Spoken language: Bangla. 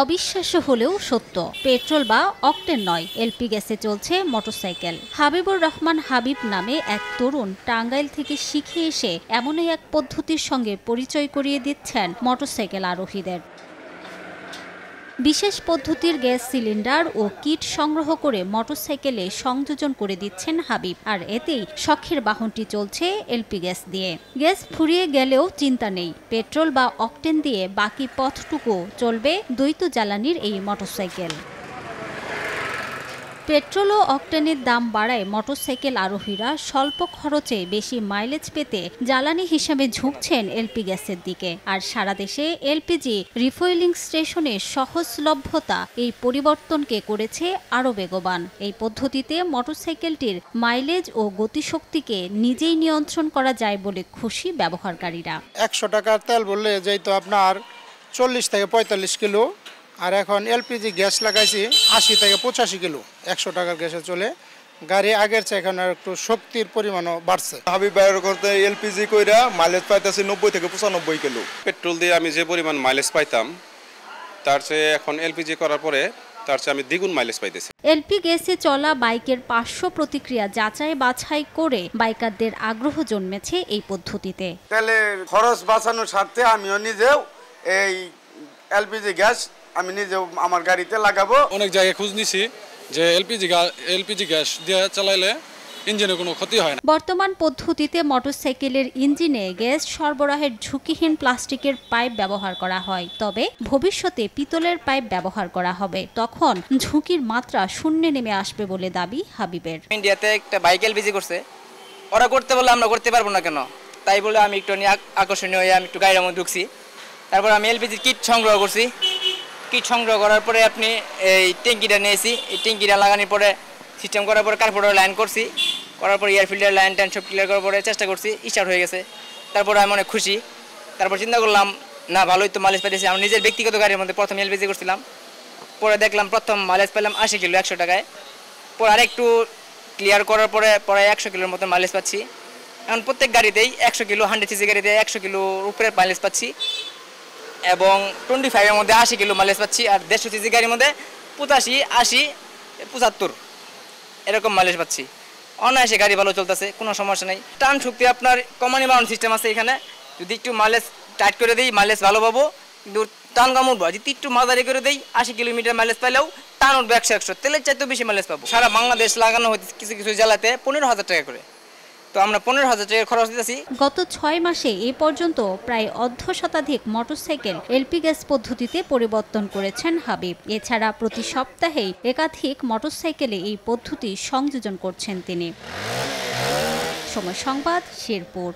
অবিশ্বাস্য হলেও সত্য, পেট্রোল বা অকটেন নয়, এলপি গ্যাসে চলছে মোটরসাইকেল। হাবিবুর রহমান হাবিব নামে এক তরুণ টাঙ্গাইল থেকে শিখে এসে এমনই এক পদ্ধতির সঙ্গে পরিচয় করিয়ে দিচ্ছেন মোটরসাইকেল আরোহীদের। বিশেষ পদ্ধতির গ্যাস সিলিন্ডার ও কিট সংগ্রহ করে মোটরসাইকেলে সংযোজন করে দিচ্ছেন হাবিব, আর এতেই শখের বাহনটি চলছে এলপি গ্যাস দিয়ে। গ্যাস ফুরিয়ে গেলেও চিন্তা নেই, পেট্রোল বা অকটেন দিয়ে বাকি পথটুকু চলবে দ্বৈত জ্বালানির এই মোটরসাইকেল। পেট্রোল ও অকটেনের দাম বাড়ায় মোটরসাইকেল আরোহীরা স্বল্প খরচে বেশি মাইলেজ পেতে জ্বালানি হিসেবে ঝুঁকছেন এলপি গ্যাসের দিকে। আর সারা দেশে এলপিজি রিফুয়েলিং স্টেশনের সহজলভ্যতা এই পরিবর্তনকে করেছে আরও বেগবান। এই পদ্ধতিতে মোটরসাইকেলটির মাইলেজ ও গতিশক্তিকে নিজেই নিয়ন্ত্রণ করা যায় বলে খুশি ব্যবহারকারীরা। 100 টাকার তেল বললে যেহেতু আপনার 40 থেকে 45 কিলো, আর এখন এলপিজি গ্যাস লাগাইছি 80 থেকে 85 কিলো, 100 টাকার গ্যাসে চলে। গাড়ি আগের চেয়ে এখন একটু শক্তির পরিমাণও বাড়ছে। হাবিব ব্যবহার করতে এলপিজি কইরা মাইলেজ পাইতেছি 90 থেকে 95 কিলো। পেট্রোল দিয়ে আমি যে পরিমাণ মাইলেজ পাইতাম তার চেয়ে এখন এলপিজি করার পরে তার চেয়ে আমি দ্বিগুণ মাইলেজ পাইতেছি। এলপি গ্যাসে চলা বাইকের পার্শ্ব প্রতিক্রিয়া যাচাই বাছাই করে বাইকারদের আগ্রহ জন্মেছে এই পদ্ধতিতে। তেলের খরচ বাঁচানোর স্বার্থে আমিও নিজেও এই এলপিজি গ্যাস আমি নিজেও আমার গাড়িতে লাগাবো। অনেক জায়গায় খোঁজ নিছি যে এলপিজি গ্যাস দিয়ে চালাইলে ইঞ্জিনে কোনো ক্ষতি হয় না। বর্তমান পদ্ধতিতে মোটরসাইকেলের ইঞ্জিনে গ্যাস সরবরাহের ঝুঁকিহীন প্লাস্টিকের পাইপ ব্যবহার করা হয়, তবে ভবিষ্যতে পিতলের পাইপ ব্যবহার করা হবে। তখন ঝুঁকির মাত্রা শূন্যে নেমে আসবে বলে দাবি হাবিবের। ইন্ডিয়াতে একটা বাইক এলপিজি করছে, ওরা করতে বলে আমরা করতে পারবো না কেন, তাই বলে আমি একটু আকর্ষণীয় হয়ে আমি একটু গাড়ির মধ্যে ঢুকছি। তারপর আমি এলপিজির কিট সংগ্রহ করছি। কিট সংগ্রহ করার পরে আপনি এই ট্যাঙ্কিটা নিয়েছি, এই ট্যাঙ্কিটা লাগানোর পরে সিস্টেম করার পরে কার্বোরেটর লাইন করছি, করার পরে এয়ার ফিল্টার লাইন টাইন সব ক্লিয়ার করার পরে চেষ্টা করছি, স্টার্ট হয়ে গেছে। তারপরে আমি অনেক খুশি। তারপর চিন্তা করলাম না ভালোই তো মাইলেজ পাইতেছি। আমি নিজের ব্যক্তিগত গাড়ির মধ্যে প্রথম এলপিজি করছিলাম, পরে দেখলাম প্রথম মাইলেজ পেলাম 80 কিলো 100 টাকায়। পরে আরেকটু ক্লিয়ার করার পরে 100 কিলোর মতো মাইলেজ পাচ্ছি। এখন প্রত্যেক গাড়িতেই 100 কিলো 100 সিসি গাড়িতে 100 কিলোর উপরে মাইলেজ পাচ্ছি, এবং 25 এর মধ্যে 80 কিলো মাইলেজ পাচ্ছি। আর 150 সিসি গাড়ির মধ্যে 85, 80, 75 এরকম মাইলেজ পাচ্ছি। অনায়াসে গাড়ি ভালো চলতেছে, কোনো সমস্যা নেই। টান শক্তি আপনার কমানি বাড়ানোর সিস্টেম আছে এখানে। যদি একটু মাইলেজ টাইট করে দিই মাইলেজ ভালো পাবো, কিন্তু টান কম উঠবো। যদি একটু মাঝারি করে দিই 80 কিলোমিটার মাইলেজ পাইলেও টান উঠবে 100। তেলের চাইতেও বেশি মাইলেজ পাবো। সারা বাংলাদেশ লাগানো হয়েছে কিছু কিছু জেলাতে 15,000 টাকা করে, তো আমরা 15,000 টাকা খরচ দিতেছি। গত 6 মাসে এ পর্যন্ত প্রায় অর্ধশতাধিক মোটরসাইকেল এলপি গ্যাস পদ্ধতিতে পরিবর্তন করেছেন হাবিব। এছাড়া প্রতি সপ্তাহেই একাধিক মোটরসাইকেলে এই পদ্ধতি সংযোজন করছেন তিনি। সময় সংবাদ, শেরপুর।